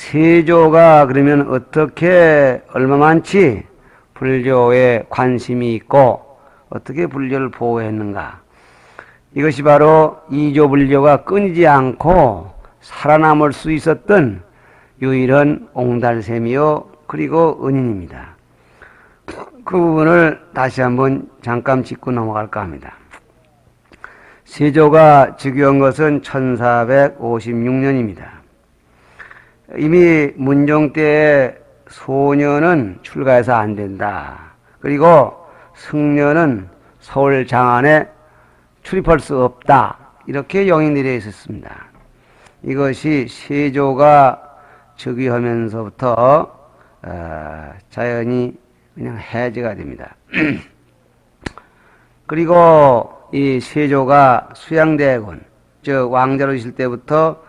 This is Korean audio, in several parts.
세조가 그러면 어떻게 얼마만치 불교에 관심이 있고 어떻게 불교를 보호했는가? 이것이 바로 이조불교가 끊이지 않고 살아남을 수 있었던 유일한 옹달샘이요 그리고 은인입니다. 그 부분을 다시 한번 잠깐 짚고 넘어갈까 합니다. 세조가 즉위한 것은 1456년입니다. 이미 문종 때에 소녀는 출가해서 안 된다. 그리고 승려는 서울 장안에 출입할 수 없다. 이렇게 영이 내려 있었습니다. 이것이 세조가 즉위하면서부터 자연히 그냥 해제가 됩니다. 그리고 이 세조가 수양대군, 즉 왕자로 있을 때부터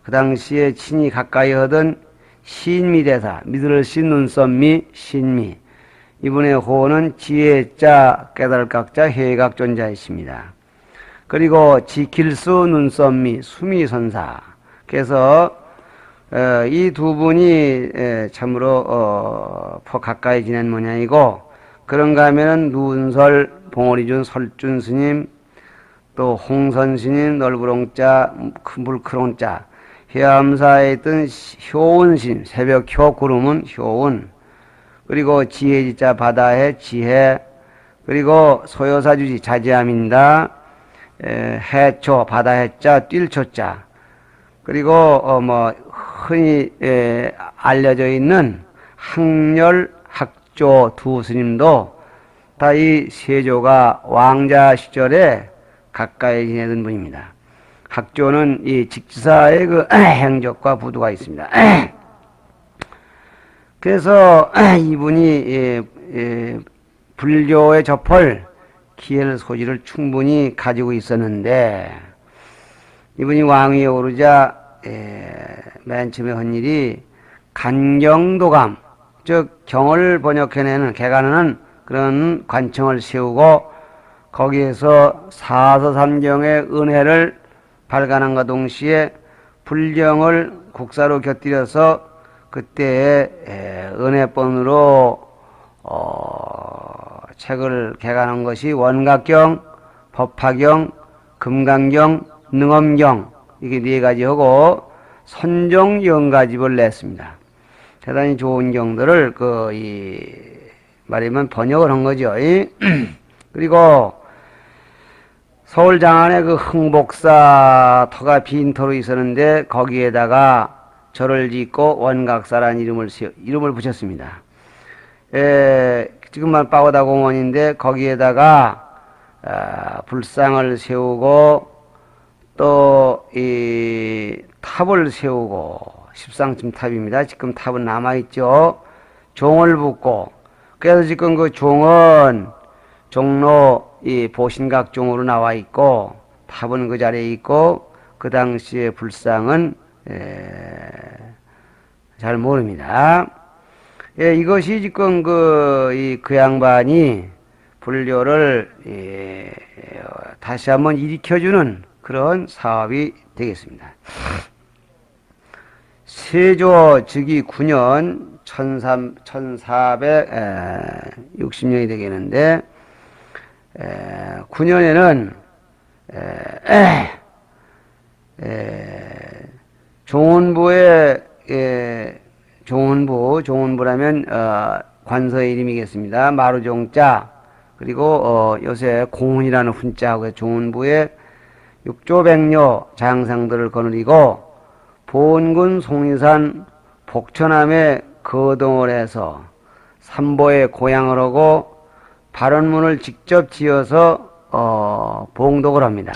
그 당시에 친히 가까이 하던 신미대사, 믿을 신 눈썹미 신미, 이분의 호는 지혜자 깨달을각자 회각존자이십니다. 그리고 지킬수 눈썹미 수미선사. 그래서 이 두 분이 참으로 가까이 지낸 모양이고, 그런가 하면은 누운설, 봉오리준, 설준 스님, 또 홍선 스님, 널브롱자, 물크롱자, 해암사에 있던 효운 스님, 새벽효 구름은 효운, 그리고 지혜지자 바다해 지혜, 그리고 소요사주지 자지암인다, 해초 바다해자 띨초자, 그리고 흔히 알려져 있는 학렬 학조 두 스님도 다 이 세조가 왕자 시절에 가까이 지내던 분입니다. 학조는 이 직지사의 그 행적과 부두가 있습니다. 그래서 이분이 불교에 접할 기회를 소지를 충분히 가지고 있었는데, 이분이 왕위에 오르자 맨 처음에 한 일이 간경도감, 즉 경을 번역해내는 개간하는 그런 관청을 세우고 거기에서 사서삼경의 은혜를 발간한과 동시에 불경을 국사로 곁들여서 그때의 은혜본으로 책을 개간한 것이 원각경, 법화경, 금강경, 능엄경, 이게 네 가지 하고 선종영가집을 냈습니다. 대단히 좋은 경들을 말하면 번역을 한 거죠. 그리고 서울 장안에 그 흥복사 터가 빈터로 있었는데 거기에다가 절을 짓고 원각사라는 이름을 붙였습니다. 지금만 빠고다 공원인데 거기에다가 불상을 세우고 또 이 탑을 세우고, 십상층 탑입니다. 지금 탑은 남아있죠. 종을 붓고, 그래서 지금 그 종은 종로 이 보신각종으로 나와 있고 탑은 그 자리에 있고, 그 당시의 불상은 잘 모릅니다. 이것이 지금 그 양반이 불교를 다시 한번 일으켜주는 그런 사업이 되겠습니다. 세조 즉위 9년 1460년이 되겠는데, 9년에는 종훈부의 종훈부라면 관서의 이름이겠습니다. 마루종자, 그리고 요새 공훈이라는 훈자하고 종훈부의 육조백녀 장상들을 거느리고 본군 송리산 복천암에 거동을 해서 삼보에 고향을 하고 발언문을 직접 지어서 봉독을 합니다.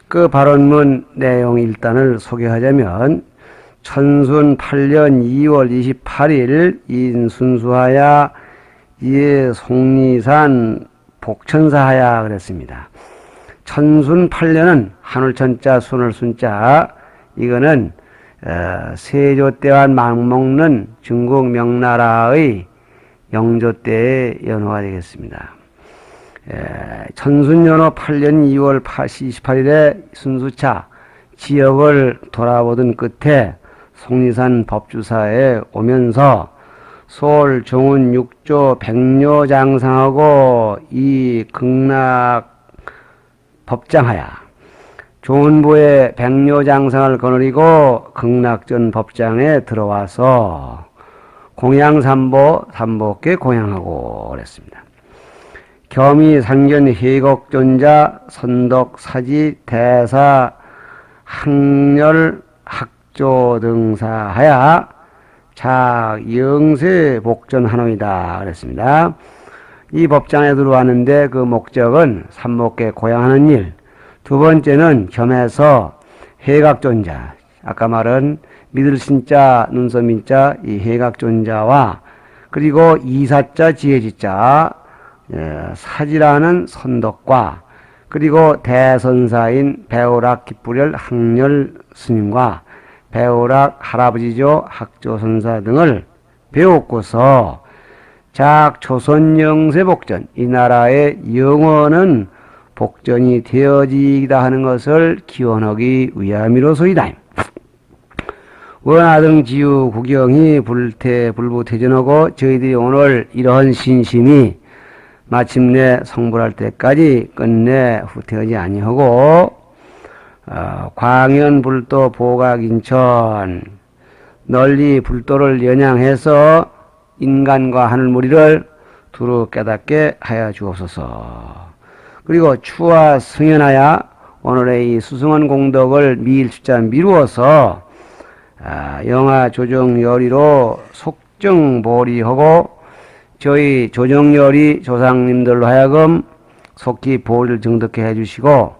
그 발언문 내용 일단을 소개하자면, 천순 8년 2월 28일 인순수하야 이에 송리산 복천사하야 그랬습니다. 천순 8년은 하늘천자 순을순자, 이거는 세조 때와 맞먹는 중국 명나라의 영조 때의 연호가 되겠습니다. 천순연호 8년 2월 28일에 순수차 지역을 돌아보던 끝에 속리산 법주사에 오면서 서울 정운 6조 백료장상하고 이 극락 법장하야 조은보의 백료장상을 거느리고 극락전 법장에 들어와서 공양삼보 삼보께 공양하고 그랬습니다. 겸이 상견 해곡존자 선덕사지 대사 학렬 학조 등사하야 자 영세 복전하노이다 그랬습니다. 이 법장에 들어왔는데 그 목적은 삼목계 고양하는 일, 두 번째는 겸해서 해각존자, 아까 말한 믿을 신자 눈썹민자 이 해각존자와 그리고 이사자 지혜지자 사지라는 선덕과 그리고 대선사인 배오락 기쁘렬 학렬 스님과 배오락 할아버지조 학조선사 등을 배웠고서 작 조선영세 복전 이 나라의 영원한 복전이 되어지다 하는 것을 기원하기 위함이로소이다. 원하등 지유 구경이 불부태전하고 저희들이 오늘 이러한 신심이 마침내 성불할 때까지 끝내 후퇴하지 아니하고 광연불도 보각인천 널리 불도를 연양해서 인간과 하늘무리를 두루 깨닫게 하여 주옵소서. 그리고 추와 승연하여 오늘의 이 수승원 공덕을 미일추자 미루어서 영하 조정열의로 속정보리하고 저희 조정열의 조상님들로 하여금 속히 보리를 정득해 해주시고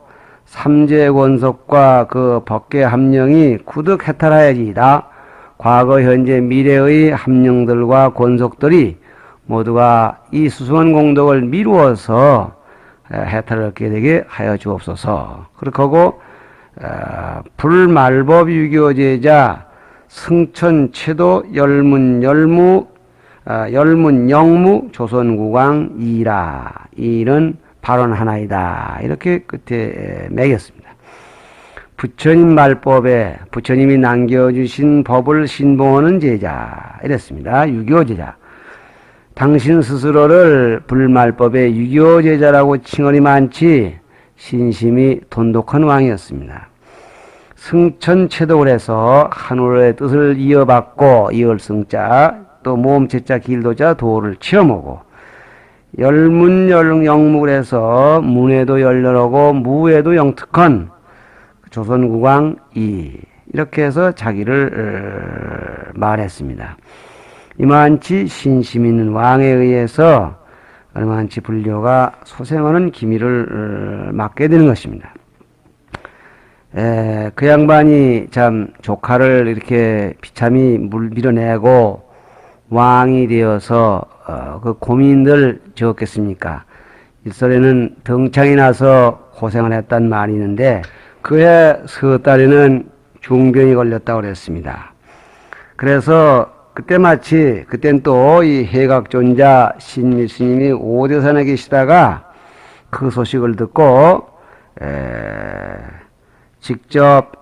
삼재권속과 그 법계 함령이 구득 해탈하여지이다. 과거 현재 미래의 함령들과 권속들이 모두가 이 수승원 공덕을 미루어서 해탈을 얻게 되게 하여 주옵소서. 그렇게 하고 불말법 유교제자 승천체도 열문영무 조선국왕 이라 이는 발언 하나이다. 이렇게 끝에 매겼습니다. 부처님 말법에 부처님이 남겨주신 법을 신봉하는 제자 이랬습니다. 유교제자. 당신 스스로를 불말법의 유교제자라고 칭언이 많지 신심이 돈독한 왕이었습니다. 승천체독을 해서 한울의 뜻을 이어받고 이을승자 또 모음체자 길도자 도를 체험하고 열문영묵을 해서 문에도 열렬하고 무에도 영특한 조선국왕 이렇게 해서 자기를 말했습니다. 이만치 신심 있는 왕에 의해서 얼마만치 불교가 소생하는 기미를 맡게 되는 것입니다. 그 양반이 참 조카를 이렇게 비참히 밀어내고 왕이 되어서 그 고민들 적겠습니까? 일설에는 덩창이 나서 고생을 했단 말이 있는데 그해 서 달에는 중병이 걸렸다고 그랬습니다. 그래서 그때 마치 그땐 또 이 해각존자 신미스님이 오대산에 계시다가 그 소식을 듣고 직접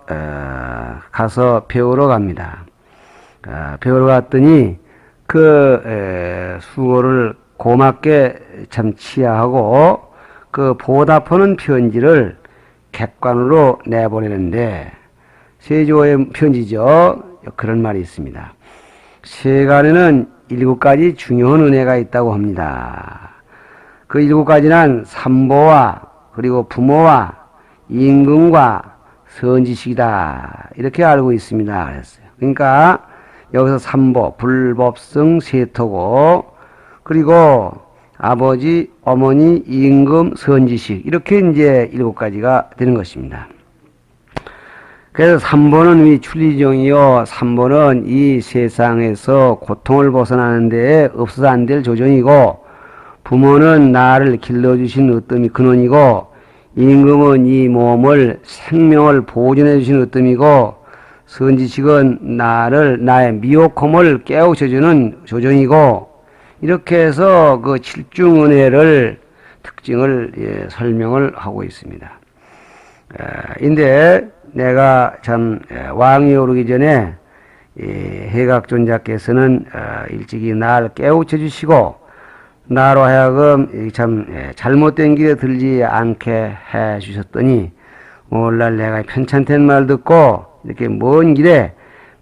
가서 배우러 갑니다. 배우러 갔더니 그 수고를 고맙게 참 치하하고 그 보답하는 편지를 객관으로 내보내는데 세조의 편지죠. 그런 말이 있습니다. 세간에는 7가지 중요한 은혜가 있다고 합니다. 그 7가지는 삼보와 그리고 부모와 임금과 선지식이다. 이렇게 알고 있습니다. 그랬어요. 그러니까 여기서 삼보, 불법성 세토고 그리고 아버지, 어머니, 임금, 선지식 이렇게 이제 7가지가 되는 것입니다. 그래서 3번은 이 출리정이요. 3번은 이 세상에서 고통을 벗어나는 데에 없어서 안 될 조정이고 부모는 나를 길러주신 으뜸이 근원이고 임금은 이 몸을 생명을 보존해 주신 으뜸이고 선지식은 나의 미혹함을 깨우쳐주는 조정이고 이렇게 해서 그 칠중은혜를 특징을 설명을 하고 있습니다. 인데 내가 참 왕이 오르기 전에 해각존자께서는 일찍이 날 깨우쳐 주시고 나로 하여금 참 잘못된 길에 들지 않게 해 주셨더니 오늘날 내가 편찮다는 말 듣고 이렇게 먼 길에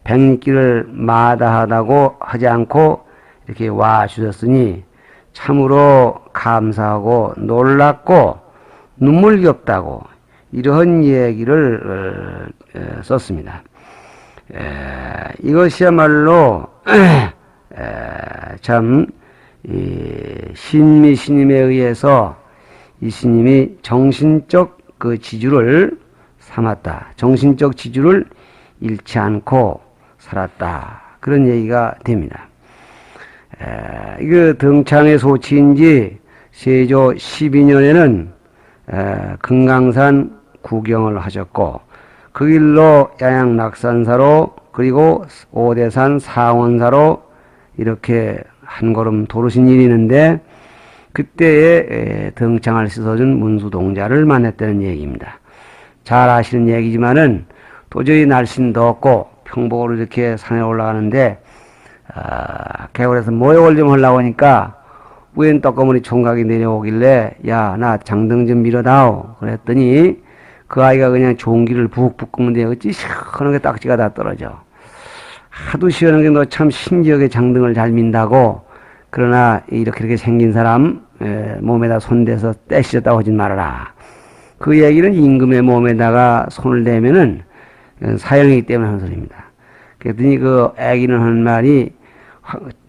백리길을 마다하다고 하지 않고 이렇게 와 주셨으니 참으로 감사하고 놀랍고 눈물겹다고 이러한 얘기를 썼습니다. 이것이야말로 참 신미 스님에 의해서 이 스님이 정신적 그 지주를 삼았다. 정신적 지주를 잃지 않고 살았다. 그런 얘기가 됩니다. 이거 등창의 소치인지 세조 12년에는 금강산 구경을 하셨고 그 길로 양양 낙산사로 그리고 오대산 상원사로 이렇게 한 걸음 도르신 일이 있는데 그때에 등창을 씻어준 문수동자를 만났다는 얘기입니다. 잘 아시는 얘기지만은 도저히 날씬도 없고 평복으로 이렇게 산에 올라가는데 개울에서 모욕을 좀 하려고 하니까 웬 떡거머리 총각이 내려오길래 야 나 장등 좀 밀어다오 그랬더니 그 아이가 그냥 종기를 푹푹 끄는데 어찌 시원하게 딱지가 다 떨어져. 하도 시원하게 너 참 신기하게 장등을 잘 민다고. 그러나 이렇게 생긴 사람 몸에다 손대서 떼시졌다고 하진 말아라. 그 얘기는 임금의 몸에다가 손을 대면은 사형이기 때문에 하는 소리입니다. 그랬더니 그 애기는 하는 말이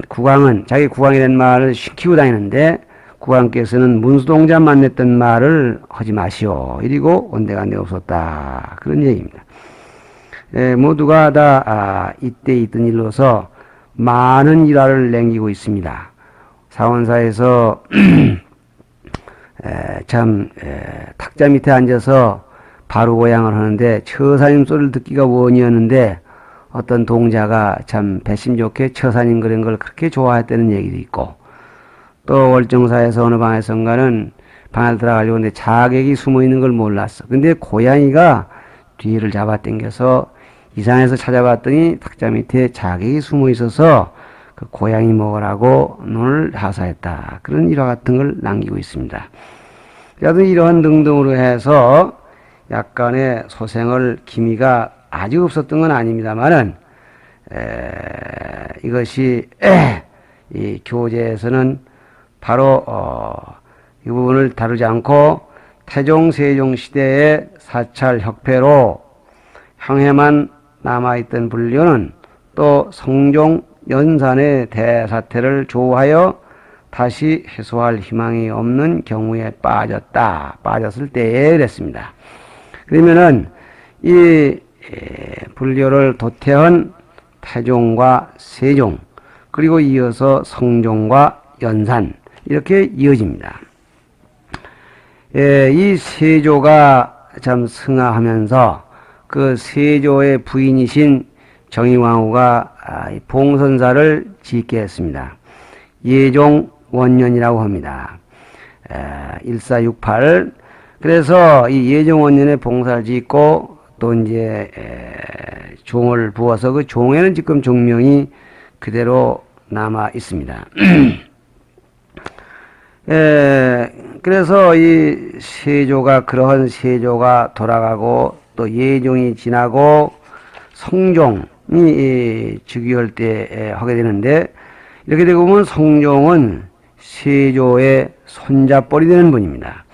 국왕은 자기 국왕이라는 말을 시키고 다니는데 국왕께서는 문수동자 만났던 말을 하지 마시오. 이리고 온데간데 없었다. 그런 얘기입니다. 모두가 다 이때 있던 일로서 많은 일화를 남기고 있습니다. 사원사에서 참 탁자 밑에 앉아서 바루고양을 하는데 처사님 소리를 듣기가 원이었는데 어떤 동자가 참 배심 좋게 처사님 그런 걸 그렇게 좋아했다는 얘기도 있고 또 월정사에서 어느 방에선가는 방에 들어가려고 하는데 자객이 숨어 있는 걸 몰랐어. 근데 고양이가 뒤를 잡아당겨서 이상해서 찾아봤더니 탁자 밑에 자객이 숨어 있어서 그 고양이 먹으라고 눈을 하사했다. 그런 일화 같은 걸 남기고 있습니다. 여하튼 이러한 등등으로 해서 약간의 소생을 기미가 아주 없었던 건 아닙니다만은 이것이 이 교재에서는 바로 이 부분을 다루지 않고 태종 세종 시대의 사찰 혁폐로 향해만 남아있던 불교는 또 성종 연산의 대사태를 조하여 다시 해소할 희망이 없는 경우에 빠졌을 때에 그랬습니다. 그러면은 이 불교를 도태한 태종과 세종 그리고 이어서 성종과 연산 이렇게 이어집니다. 이 세조가 참 승하하면서 그 세조의 부인이신 정의왕후가 봉선사를 짓게 했습니다. 예종 원년이라고 합니다. 1468. 그래서 이 예종 원년에 봉사를 짓고 또 이제 종을 부어서 그 종에는 지금 종명이 그대로 남아 있습니다. 그래서 이 세조가 그러한 세조가 돌아가고 또 예종이 지나고 성종이 즉위할 때 하게 되는데 이렇게 되고 보면 성종은 세조의 손잡벌이 되는 분입니다.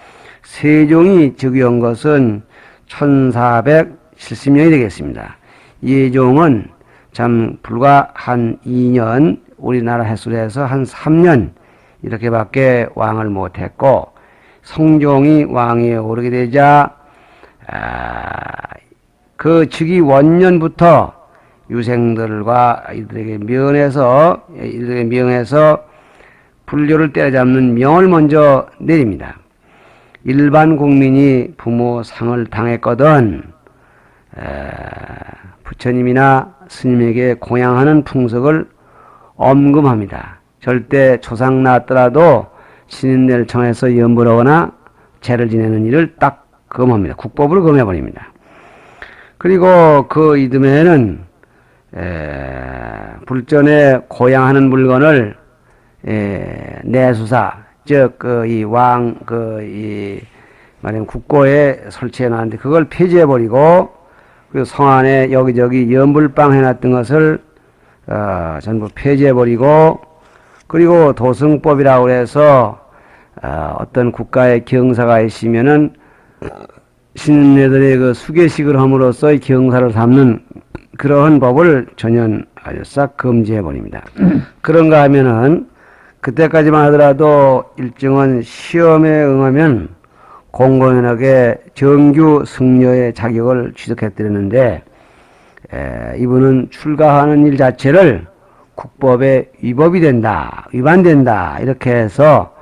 세종이 즉위한 것은 1470년이 되겠습니다. 예종은 참 불과 한 2년 우리나라 횟수로 해서 한 3년 이렇게밖에 왕을 못했고 성종이 왕위에 오르게 되자 그 즉위 원년부터 유생들과 이들에게 명해서 불교를 때려잡는 명을 먼저 내립니다. 일반 국민이 부모 상을 당했거든 부처님이나 스님에게 공양하는 풍속을 엄금합니다. 절대 초상 났더라도 신인들 청해서 염불하거나 제를 지내는 일을 딱 금합니다. 국법으로 금해버립니다. 그리고 그 이듬해에는 불전에 고양하는 물건을 내수사, 즉 이 말하면 국고에 설치해 놨는데 그걸 폐지해 버리고 그 성 안에 여기저기 연불방 해놨던 것을 전부 폐지해 버리고, 그리고 도승법이라고 해서 어떤 국가의 경사가 있으면은 신인들의 그 수계식을 함으로써 이 경사를 삼는 그러한 법을 전혀 아주 싹 금지해 버립니다. 그런가 하면은 그때까지만 하더라도 일정한 시험에 응하면 공공연하게 정규 승려의 자격을 취득했드렸는데, 이분은 출가하는 일 자체를 국법에 위법이 된다, 위반된다 이렇게 해서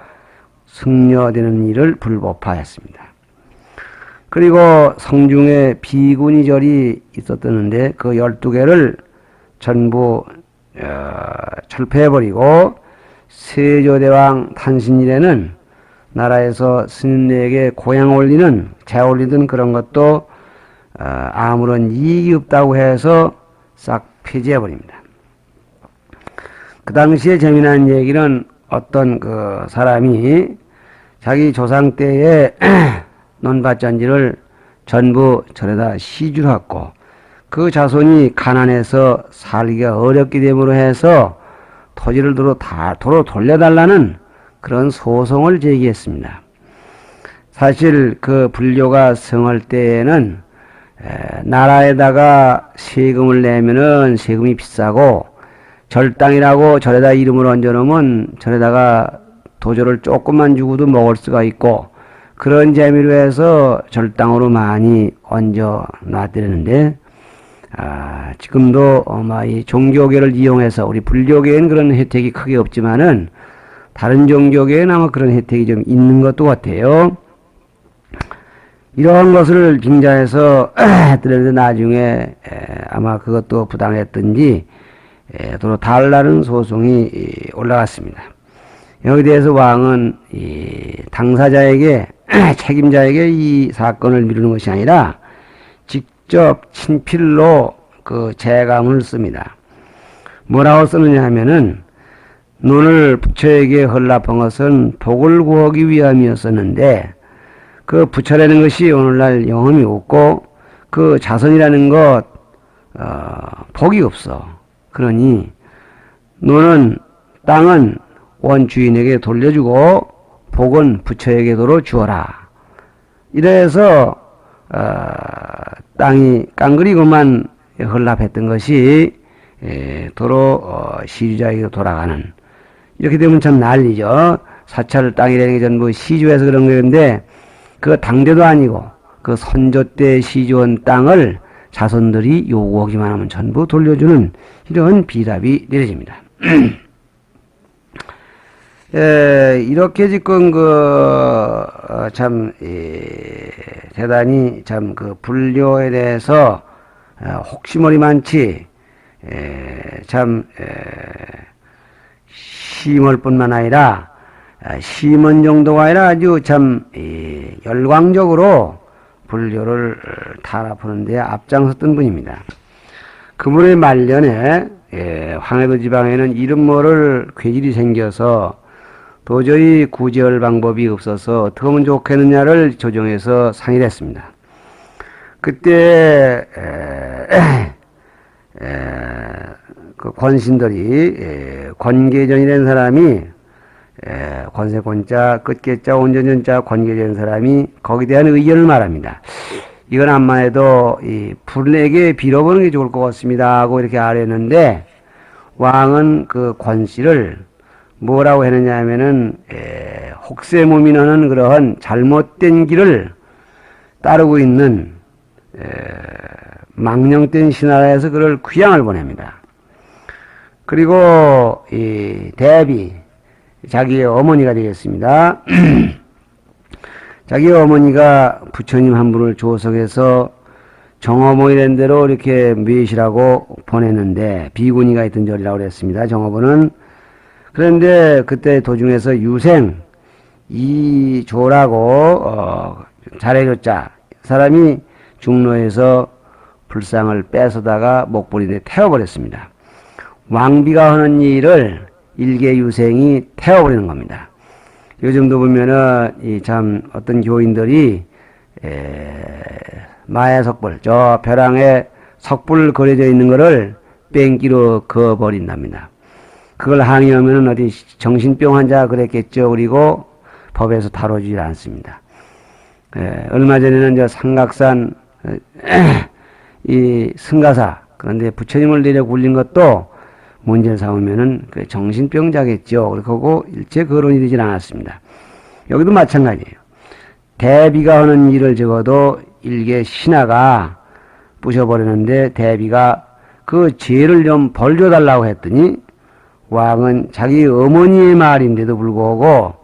승려되는 일을 불법화했습니다. 그리고 성중에 비구니절이 있었던데 그 12개를 전부 철폐해버리고 세조대왕 탄신일에는 나라에서 스님에게 고향 올리는, 재 올리든 그런 것도 아무런 이익이 없다고 해서 싹 폐지해버립니다. 그 당시에 재미난 얘기는 어떤 그 사람이 자기 조상 때의 논밭잔지를 전부 절에다 시주를 했고 그 자손이 가난해서 살기가 어렵게 됨으로 해서 토지를 도로 돌려달라는 그런 소송을 제기했습니다. 사실 그 불교가 성할 때에는 나라에다가 세금을 내면은 세금이 비싸고 절당이라고 절에다 이름을 얹어놓으면 절에다가 도저를 조금만 주고도 먹을 수가 있고, 그런 재미로 해서 절당으로 많이 얹어 놨더랬는데, 지금도 이 종교계를 이용해서 우리 불교계에는 그런 혜택이 크게 없지만은 다른 종교계에는 아마 그런 혜택이 좀 있는 것도 같아요. 이런 것을 빙자해서 했더랬는데 나중에 아마 그것도 부당했던지 도로 달라는 소송이 올라갔습니다. 여기에 대해서 왕은 이 당사자에게 책임자에게 이 사건을 미루는 것이 아니라 직접 친필로 그 재감을 씁니다. 뭐라고 쓰느냐 하면은, 논을 부처에게 헌납한 것은 복을 구하기 위함이었었는데 그 부처라는 것이 오늘날 영험이 없고 그 자선이라는 것 복이 없어. 그러니 논은, 땅은 원주인에게 돌려주고 복은 부처에게 도로 주어라. 이래서 땅이 깡그리고만 헌납했던 것이 도로 시주자에게 돌아가는, 이렇게 되면 참 난리죠. 사찰 땅이라는 게 전부 시주해서 그런 건데 그 당대도 아니고 그 선조 때 시주한 땅을 자손들이 요구하기만 하면 전부 돌려주는 이런 비답이 내려집니다. 이렇게 지금 대단히 참 그 불교에 대해서 혹시머리 많지 심을 뿐만 아니라 심은 정도가 아니라 아주 참 열광적으로 불교를 탄압하는 데 앞장섰던 분입니다. 그분의 말년에 황해도 지방에는 이름 모를 괴질이 생겨서 도저히 구제할 방법이 없어서 어떻게 하면 좋겠느냐를 조정해서 상의를 했습니다. 그때 그 권신들이 권계전이라는 사람이 권세권자, 끝계자, 온전전자, 권계전이라는 사람이 거기에 대한 의견을 말합니다. 이건 암만 해도 이 불에게 빌어보는 게 좋을 것 같습니다 하고 이렇게 아뢰는데, 왕은 그 권씨를 뭐라고 했느냐 하면은 혹세무민하는 그러한 잘못된 길을 따르고 있는 망령된 신하라에서 그를 귀양을 보냅니다. 그리고 이 대비, 자기의 어머니가 되겠습니다. 자기 어머니가 부처님 한 분을 조석해서 정어모이라는 대로 이렇게 묘시라고 보냈는데, 비구니가 있던 절이라고 그랬습니다. 정어모는. 그런데 그때 도중에서 유생 이조라고 잘해줬자 사람이 중로에서 불상을 뺏어다가 목불인에 태워버렸습니다. 왕비가 하는 일을 일개유생이 태워버리는 겁니다. 요즘도 보면은 이 참 어떤 교인들이 마의 석불, 저 벼랑에 석불 그려져 있는 거를 뺑기로 그어버린답니다. 그걸 항의하면은 어디 정신병 환자 그랬겠죠. 그리고 법에서 다뤄주지 않습니다. 얼마 전에는 저 삼각산 이 승가사, 그런데 부처님을 내려 굴린 것도 문제를 삼으면은 그 정신병자겠죠. 그러고 일체 거론이 되질 않았습니다. 여기도 마찬가지예요. 대비가 하는 일을 적어도 일개 신하가 부셔버리는데 대비가 그 죄를 좀 벌줘달라고 했더니 왕은 자기 어머니의 말인데도 불구하고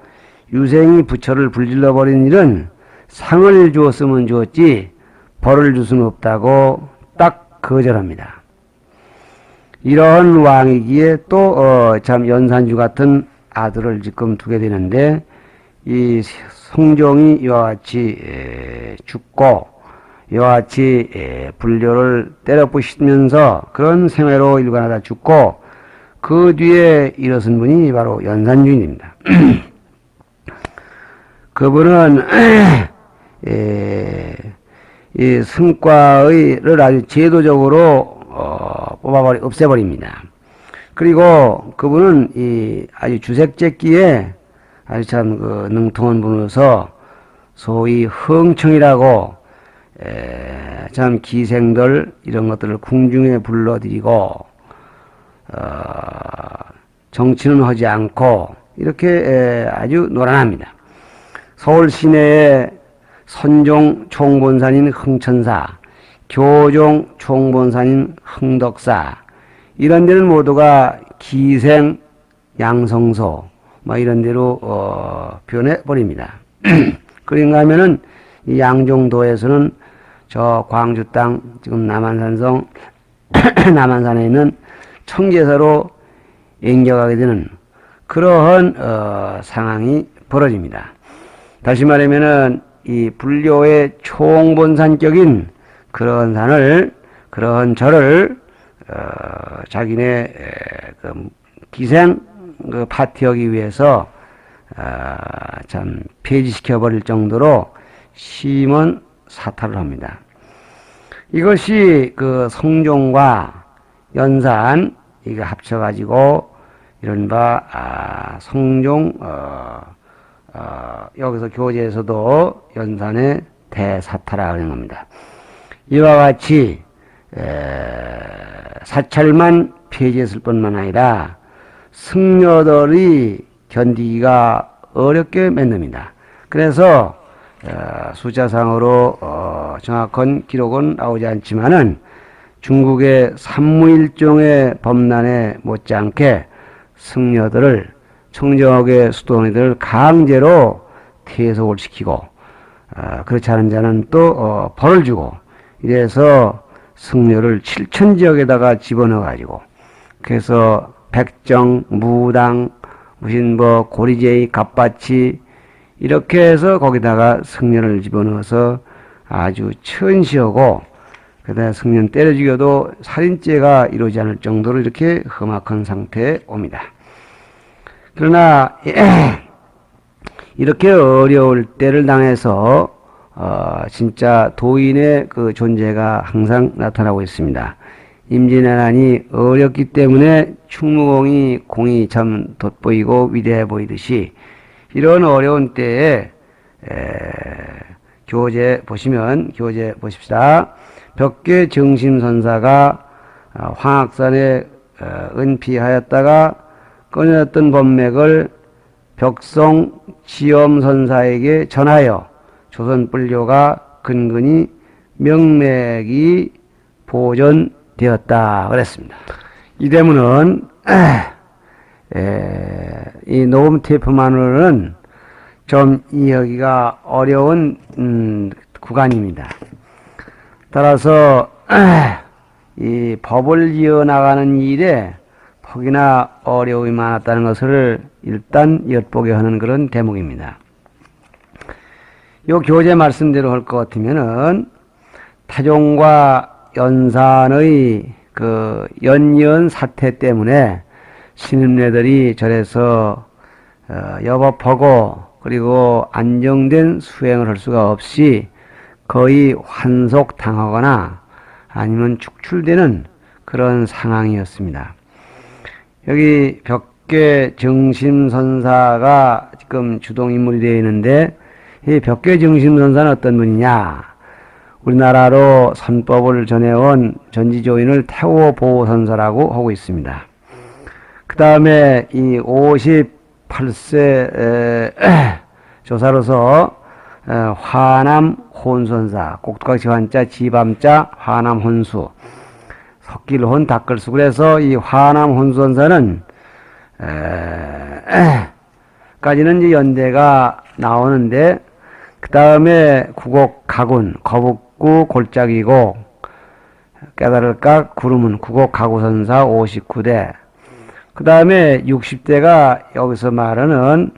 유생이 부처를 불질러버린 일은 상을 주었으면 주었지 벌을 줄 수는 없다고 딱 거절합니다. 이런 왕이기에 또 참 연산주 같은 아들을 지금 두게 되는데 이 성종이 이와 같이 죽고 이와 같이 불교를 때려부시면서 그런 생애로 일관하다 죽고 그 뒤에 일어선 분이 바로 연산주입니다. 그분은 이 승과의를 아주 제도적으로 없애버립니다. 그리고 그분은 이 아주 주색제기에 아주 참 그 능통한 분으로서 소위 흥청이라고 참 기생들 이런 것들을 궁중에 불러들이고 정치는 하지 않고 이렇게 아주 노란합니다. 서울 시내에 선종 총본산인 흥천사, 교종 총본산인 흥덕사 이런 데는 모두가 기생 양성소 뭐 이런 데로 변해 버립니다. 그런가 하면은 이 양종도에서는 저 광주 땅 지금 남한산성 남한산에 있는 청계사로 옮겨가게 되는 그러한 상황이 벌어집니다. 다시 말하면은 이 불교의 총본산격인 그런 산을 그런 절을 자기네 그 기생 그 파티하기 위해서 참 폐지시켜 버릴 정도로 심한 사탈을 합니다. 이것이 그 성종과 연산 이거 합쳐가지고 이른바 성종 여기서 교재에서도 연산의 대사타라 하는 겁니다. 이와 같이 사찰만 폐지했을 뿐만 아니라 승려들이 견디기가 어렵게 맺습니다. 그래서 숫자상으로 정확한 기록은 나오지 않지만은 중국의 산무일종의 범난에 못지않게 승려들을 청정학의 수도원이들을 강제로 퇴속을 시키고 그렇지 않은 자는 또 벌을 주고 이래서 승려를 7,000지역에다가 집어넣어 가지고 그래서 백정, 무당, 무슨 뭐 고리제이, 갑바치 이렇게 해서 거기다가 승려를 집어넣어서 아주 천시하고 그다음에 승려 때려 죽여도 살인죄가 이루어지지 않을 정도로 이렇게 험악한 상태에 옵니다. 그러나 이렇게 어려울 때를 당해서 진짜 도인의 그 존재가 항상 나타나고 있습니다. 임진왜란이 어렵기 때문에 충무공이 공이 참 돋보이고 위대해 보이듯이 이런 어려운 때에 교재 보십시다. 벽계 정심선사가 황악산에 은피하였다가 끊어졌던 법맥을 벽성 지엄선사에게 전하여 조선불교가 근근히 명맥이 보존되었다 그랬습니다. 이 대문은 이 녹음 테이프만으로는 좀 이해하기가 어려운 구간입니다. 따라서 이 법을 이어나가는 일에 혹이나 어려움이 많았다는 것을 일단 엿보게 하는 그런 대목입니다. 요 교재 말씀대로 할 것 같으면은 타종과 연산의 그 연이은 사태 때문에 신임내들이 절에서 여법하고 그리고 안정된 수행을 할 수가 없이 거의 환속당하거나 아니면 축출되는 그런 상황이었습니다. 여기 벽계 정심선사가 지금 주동인물이 되어 있는데 이 벽계 정심선사는 어떤 분이냐? 우리나라로 선법을 전해온 전지조인을 태호보선사라고 하고 있습니다. 그 다음에 이 58세 조사로서 화남 혼선사, 꼭두각시 환자 지밤자 화남 혼수, 석길혼 닭글수. 그래서 이 화남 혼선사는 까지는 이제 연대가 나오는데, 그 다음에 구곡 가군, 거북구 골짜기고, 깨달을까 구름은 구곡 가구선사 59대. 그 다음에 60대가 여기서 말하는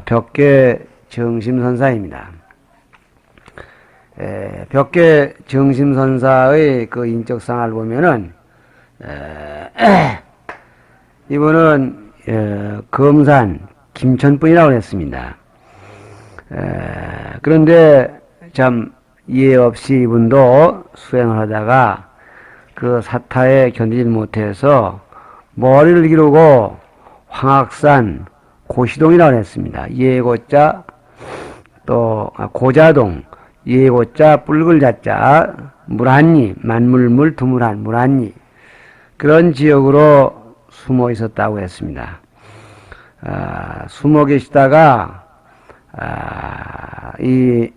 벽계 정심선사입니다. 벽계 정심선사의 그 인적상을 보면은 이분은 검산 김천분이라고 했습니다. 그런데 참 이해 없이 이분도 수행을 하다가 그 사타에 견디지 못해서 머리를 기르고 황악산 고시동이라고 했습니다. 예고자 또 고자동, 예고자 뿔글자자 물한리, 만물물 두물한 물한리, 그런 지역으로 숨어 있었다고 했습니다. 숨어 계시다가 이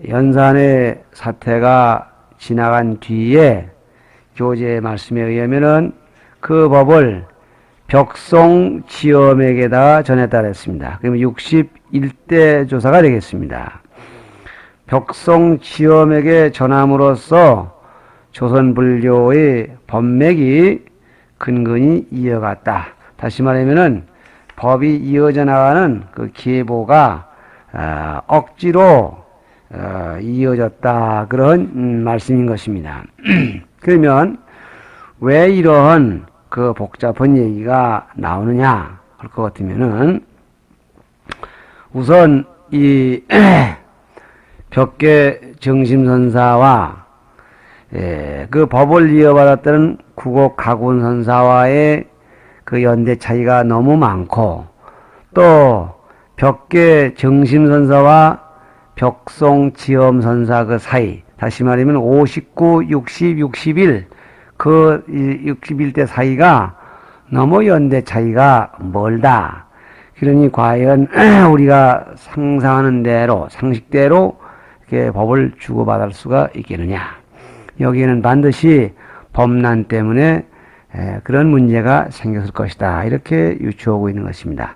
연산의 사태가 지나간 뒤에 교재의 말씀에 의하면은 그 법을 벽송지엄에게다 전했다 그랬습니다. 그러면 61대 조사가 되겠습니다. 벽송지엄에게 전함으로써 조선불교의 법맥이 근근히 이어갔다. 다시 말하면은 법이 이어져 나가는 그 계보가 억지로 이어졌다, 그런 말씀인 것입니다. 그러면 왜 이러한 그 복잡한 얘기가 나오느냐 할 것 같으면은, 우선 이 벽계 정심선사와 그 법을 이어받았던 구곡 가군선사와의 그 연대 차이가 너무 많고, 또 벽계 정심선사와 벽송지엄선사 그 사이, 다시 말하면 59, 60, 61, 그 61대 사이가 너무 연대 차이가 멀다. 그러니 과연 우리가 상상하는 대로, 상식대로 이렇게 법을 주고받을 수가 있겠느냐. 여기에는 반드시 법난 때문에 그런 문제가 생겼을 것이다. 이렇게 유추하고 있는 것입니다.